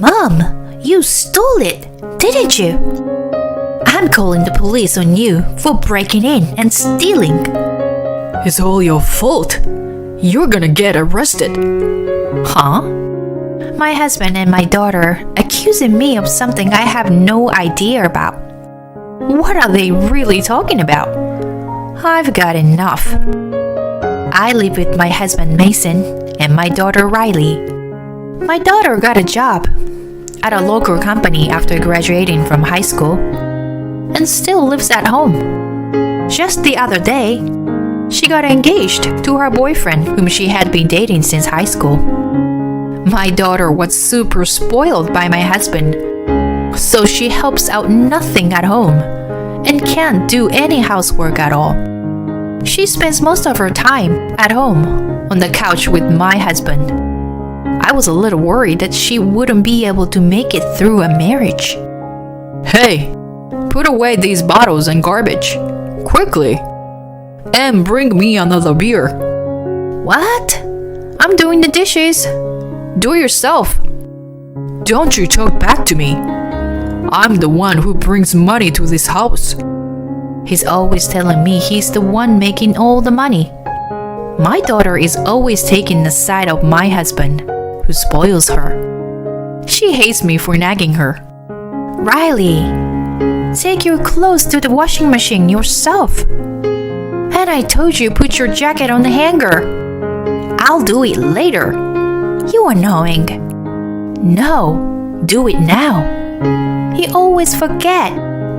Mom, you stole it, didn't you? I'm calling the police on you for breaking in and stealing. It's all your fault. You're gonna get arrested. Huh? My husband and my daughter accusing me of something I have no idea about. What are they really talking about? I've got enough. I live with my husband Mason and my daughter Riley. My daughter got a job at a local company after graduating from high school and still lives at home. Just the other day, she got engaged to her boyfriend whom she had been dating since high school. My daughter was super spoiled by my husband, so she helps out nothing at home and can't do any housework at all. She spends most of her time at home on the couch with my husband. I was a little worried that she wouldn't be able to make it through a marriage. Hey, put away these bottles and garbage. Quickly. And bring me another beer. What? I'm doing the dishes. Do it yourself. Don't you talk back to me. I'm the one who brings money to this house. He's always telling me he's the one making all the money. My daughter is always taking the side of my husband, who spoils her. She hates me for nagging her. Riley, take your clothes to the washing machine yourself. And I told you put your jacket on the hanger. I'll do it later. You annoying. No, do it now. You always forget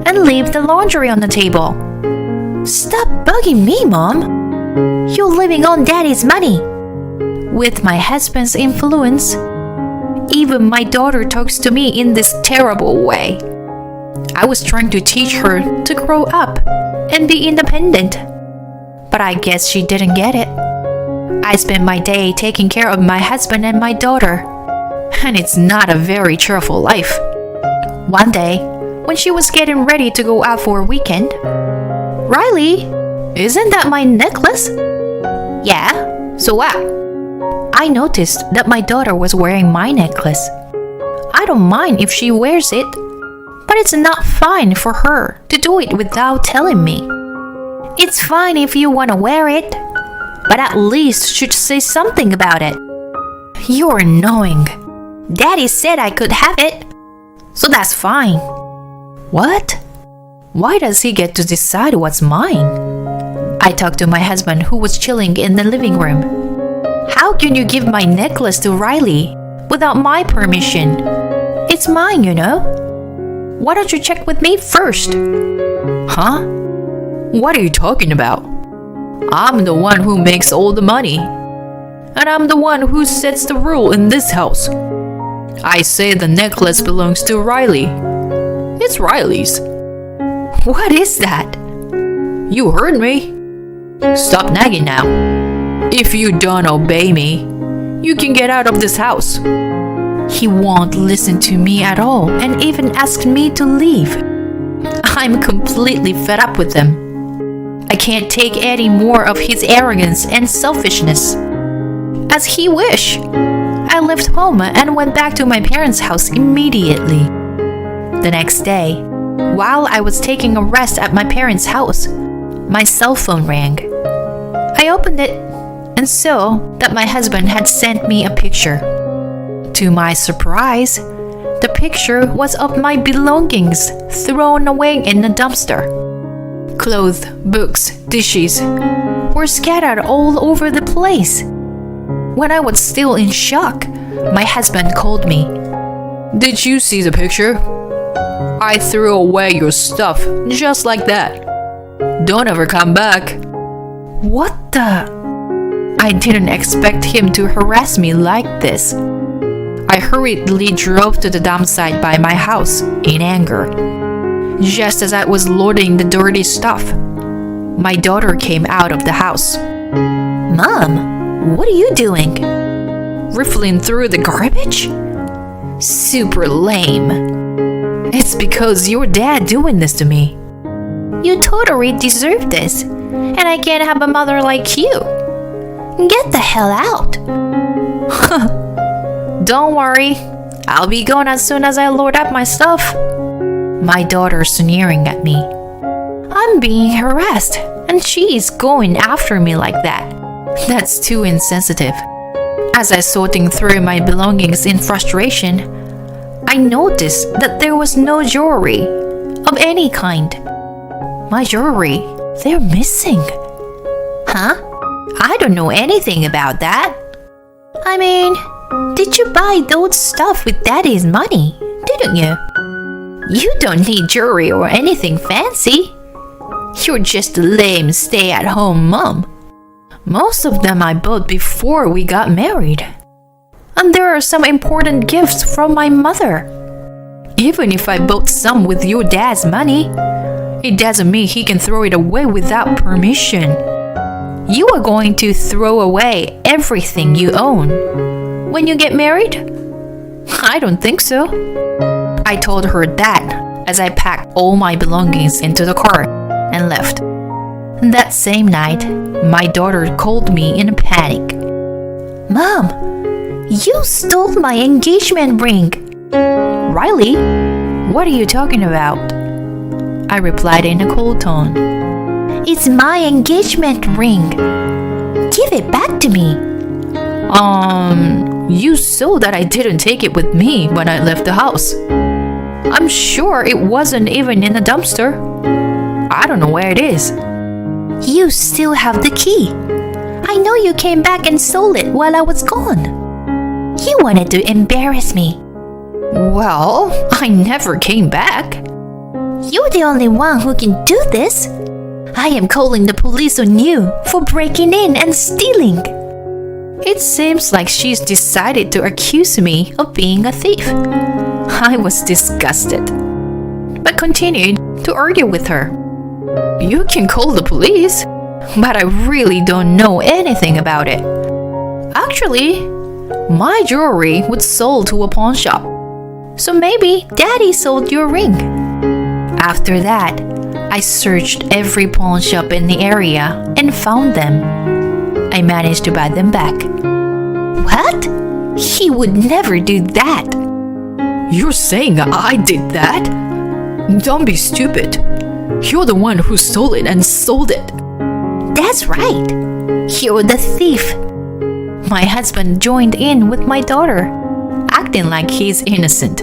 and leave the laundry on the table. Stop bugging me, Mom. You're living on Daddy's money. With my husband's influence, even my daughter talks to me in this terrible way. I was trying to teach her to grow up and be independent, but I guess she didn't get it. I spend my day taking care of my husband and my daughter, and it's not a very cheerful life. One day, when she was getting ready to go out for a weekend, Riley, isn't that my necklace? Yeah, so what? I noticed that my daughter was wearing my necklace. I don't mind if she wears it, but it's not fine for her to do it without telling me. It's fine if you want to wear it, but at least should say something about it. You're annoying. Daddy said I could have it, so that's fine. What? Why does he get to decide what's mine? I talked to my husband who was chilling in the living room. How can you give my necklace to Riley without my permission? It's mine, you know. Why don't you check with me first? Huh? What are you talking about? I'm the one who makes all the money. And I'm the one who sets the rule in this house. I say the necklace belongs to Riley. It's Riley's. What is that? You heard me. Stop nagging now. If you don't obey me, you can get out of this house. He won't listen to me at all and even asked me to leave. I'm completely fed up with him. I can't take any more of his arrogance and selfishness. As he wished, I left home and went back to my parents' house immediately. The next day, while I was taking a rest at my parents' house, my cell phone rang. I opened it and saw that my husband had sent me a picture. To my surprise, the picture was of my belongings thrown away in a dumpster. Clothes, books, dishes were scattered all over the place. When I was still in shock, my husband called me. Did you see the picture? I threw away your stuff just like that. Don't ever come back. What the? I didn't expect him to harass me like this. I hurriedly drove to the dump site by my house in anger. Just as I was loading the dirty stuff, my daughter came out of the house. Mom, what are you doing? Riffling through the garbage? Super lame. It's because your dad doing this to me. You totally deserve this, and I can't have a mother like you. Get the hell out. Don't worry, I'll be gone as soon as I load up my stuff. My daughter sneering at me. I'm being harassed, and she is going after me like that. That's too insensitive. As I sorting through my belongings in frustration, I noticed that there was no jewelry of any kind. My jewelry, they're missing. Huh? I don't know anything about that. I mean, did you buy those stuff with Daddy's money, didn't you? You don't need jewelry or anything fancy. You're just a lame stay-at-home mom. Most of them I bought before we got married. And there are some important gifts from my mother. Even if I bought some with your dad's money, it doesn't mean he can throw it away without permission. You are going to throw away everything you own when you get married? I don't think so. I told her that as I packed all my belongings into the car and left. That same night, my daughter called me in a panic. Mom, you stole my engagement ring. Riley, what are you talking about? I replied in a cold tone. It's my engagement ring. Give it back to me. You saw that I didn't take it with me when I left the house. I'm sure it wasn't even in the dumpster. I don't know where it is. You still have the key. I know you came back and stole it while I was gone. You wanted to embarrass me. Well, I never came back. You're the only one who can do this. I am calling the police on you for breaking in and stealing. It seems like she's decided to accuse me of being a thief. I was disgusted, but continued to argue with her. You can call the police, but I really don't know anything about it. Actually, my jewelry was sold to a pawn shop, so maybe Daddy sold your ring. After that, I searched every pawn shop in the area and found them. I managed to buy them back. What? He would never do that. You're saying I did that? Don't be stupid. You're the one who stole it and sold it. That's right. You're the thief. My husband joined in with my daughter, acting like he's innocent.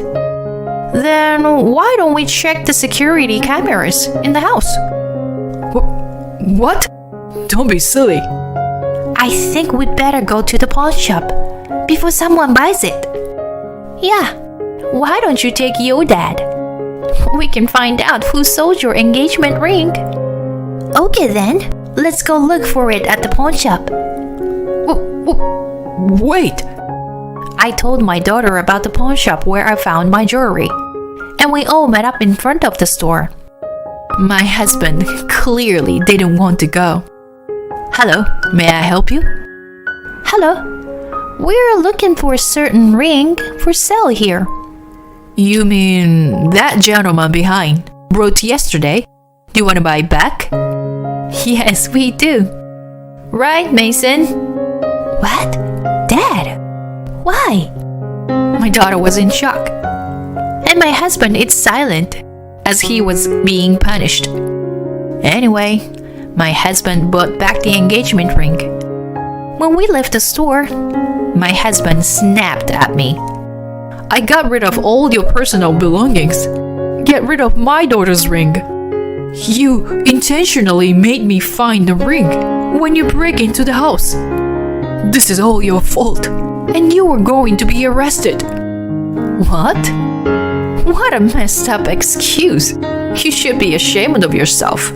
Then why don't we check the security cameras in the house? What? Don't be silly. I think we'd better go to the pawn shop before someone buys it. Yeah, why don't you take your dad? We can find out who sold your engagement ring. Okay then, let's go look for it at the pawn shop. Wait! I told my daughter about the pawn shop where I found my jewelry, and we all met up in front of the store. My husband clearly didn't want to go. Hello, may I help you? Hello, we're looking for a certain ring for sale here. You mean that gentleman behind wrote yesterday? Do you want to buy it back? Yes, we do. Right, Mason? What? Dad? Why? My daughter was in shock. And my husband is silent as he was being punished. Anyway, my husband bought back the engagement ring. When we left the store, my husband snapped at me. I got rid of all your personal belongings. Get rid of my daughter's ring. You intentionally made me find the ring when you break into the house. This is all your fault, and you were going to be arrested. What? What a messed up excuse. You should be ashamed of yourself.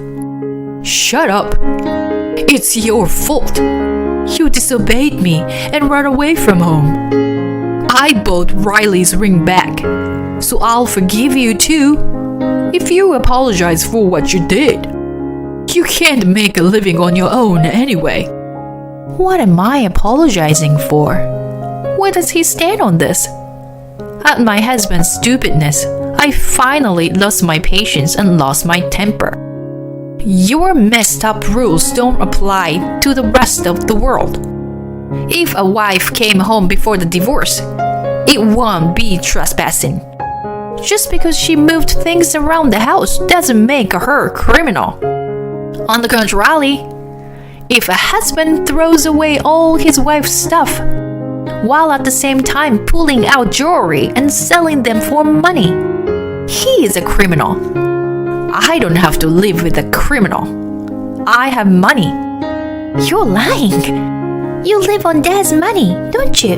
Shut up. It's your fault. You disobeyed me and ran away from home. I bought Riley's ring back, so I'll forgive you too if you apologize for what you did. You can't make a living on your own anyway. What am I apologizing for? Where does he stand on this? At my husband's stupidness, I finally lost my patience and lost my temper. Your messed up rules don't apply to the rest of the world. If a wife came home before the divorce, It won't be trespassing. Just because she moved things around the house doesn't make her a criminal. On the contrary, if a husband throws away all his wife's stuff, while at the same time pulling out jewelry and selling them for money, he is a criminal. I don't have to live with a criminal. I have money. You're lying. You live on Dad's money, don't you?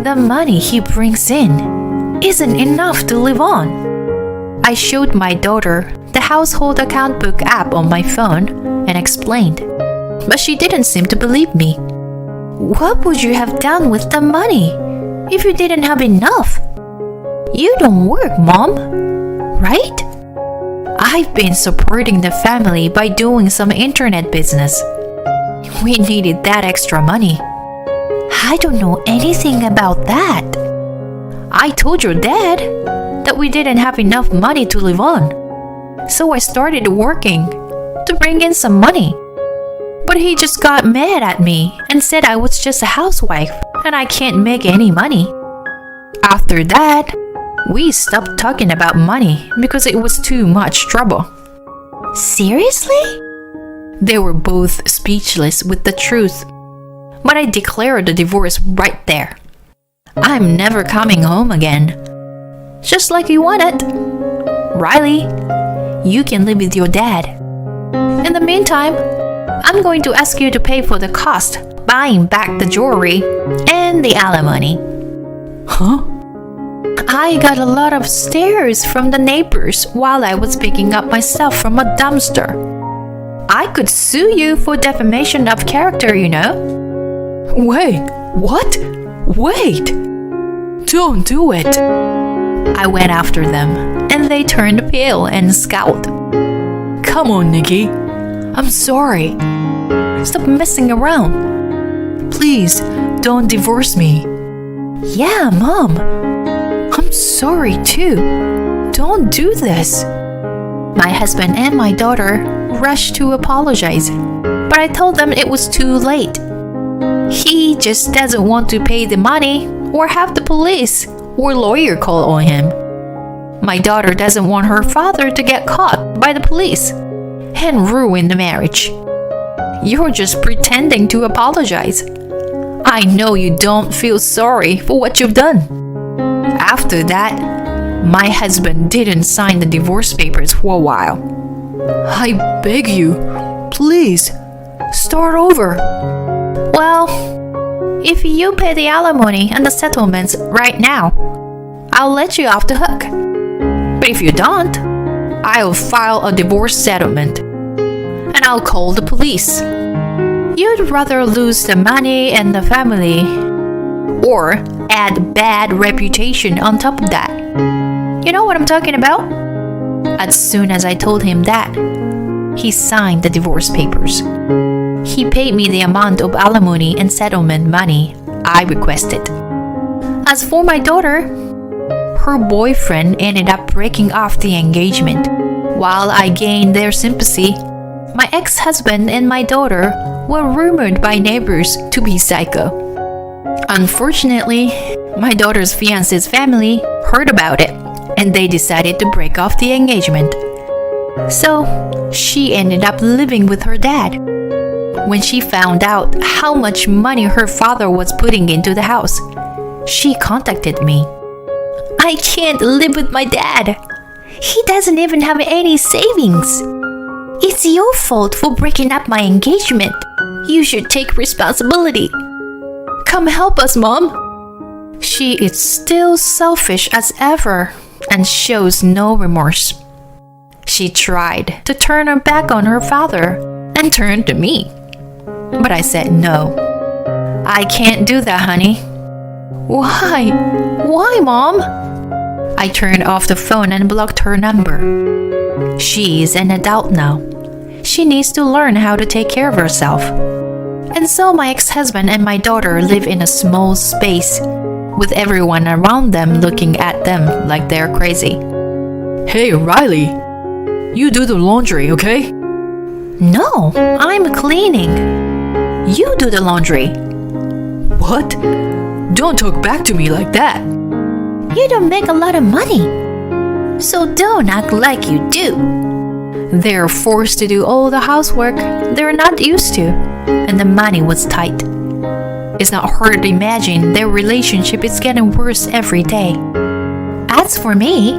The money he brings in isn't enough to live on. I showed my daughter the household account book app on my phone and explained, but she didn't seem to believe me. What would you have done with the money if you didn't have enough? You don't work, Mom, right? I've been supporting the family by doing some internet business. We needed that extra money. I don't know anything about that. I told your dad that we didn't have enough money to live on. So I started working to bring in some money. But he just got mad at me and said I was just a housewife and I can't make any money. After that, we stopped talking about money because it was too much trouble. Seriously? They were both speechless with the truth. But I declared the divorce right there. I'm never coming home again. Just like you wanted. Riley, you can live with your dad. In the meantime, I'm going to ask you to pay for the cost buying back the jewelry and the alimony. Huh? I got a lot of stares from the neighbors while I was picking up my stuff from a dumpster. I could sue you for defamation of character, you know. Wait, what? Wait! Don't do it! I went after them, and they turned pale and scowled. Come on, Nikki. I'm sorry. Stop messing around. Please, don't divorce me. Yeah, Mom. I'm sorry too. Don't do this. My husband and my daughter rushed to apologize, but I told them it was too late. He just doesn't want to pay the money or have the police or lawyer call on him. My daughter doesn't want her father to get caught by the police and ruin the marriage. You're just pretending to apologize. I know you don't feel sorry for what you've done. After that, my husband didn't sign the divorce papers for a while. I beg you, please, start over. Well, if you pay the alimony and the settlements right now, I'll let you off the hook. But if you don't, I'll file a divorce settlement and I'll call the police. You'd rather lose the money and the family or add bad reputation on top of that. You know what I'm talking about? As soon as I told him that, he signed the divorce papers. He paid me the amount of alimony and settlement money I requested. As for my daughter, her boyfriend ended up breaking off the engagement. While I gained their sympathy, my ex-husband and my daughter were rumored by neighbors to be psycho. Unfortunately, my daughter's fiancé's family heard about it and they decided to break off the engagement. So, she ended up living with her dad. When she found out how much money her father was putting into the house, she contacted me. I can't live with my dad. He doesn't even have any savings. It's your fault for breaking up my engagement. You should take responsibility. Come help us, Mom. She is still selfish as ever and shows no remorse. She tried to turn her back on her father and turned to me. But I said no. I can't do that, honey. Why? Why, Mom? I turned off the phone and blocked her number. She is an adult now. She needs to learn how to take care of herself. And so my ex-husband and my daughter live in a small space, with everyone around them looking at them like they're crazy. Hey, Riley, you do the laundry, okay? No, I'm cleaning. You do the laundry. What? Don't talk back to me like that. You don't make a lot of money, so don't act like you do. They're forced to do all the housework they're not used to, and the money was tight. It's not hard to imagine their relationship is getting worse every day. As for me,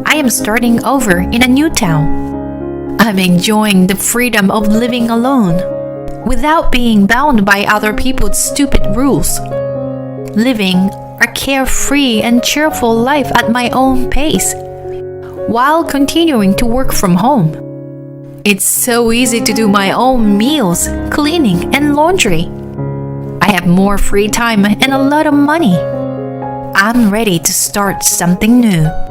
I am starting over in a new town. I'm enjoying the freedom of living alone, without being bound by other people's stupid rules. Living a carefree and cheerful life at my own pace, while continuing to work from home. It's so easy to do my own meals, cleaning, and laundry. I have more free time and a lot of money. I'm ready to start something new.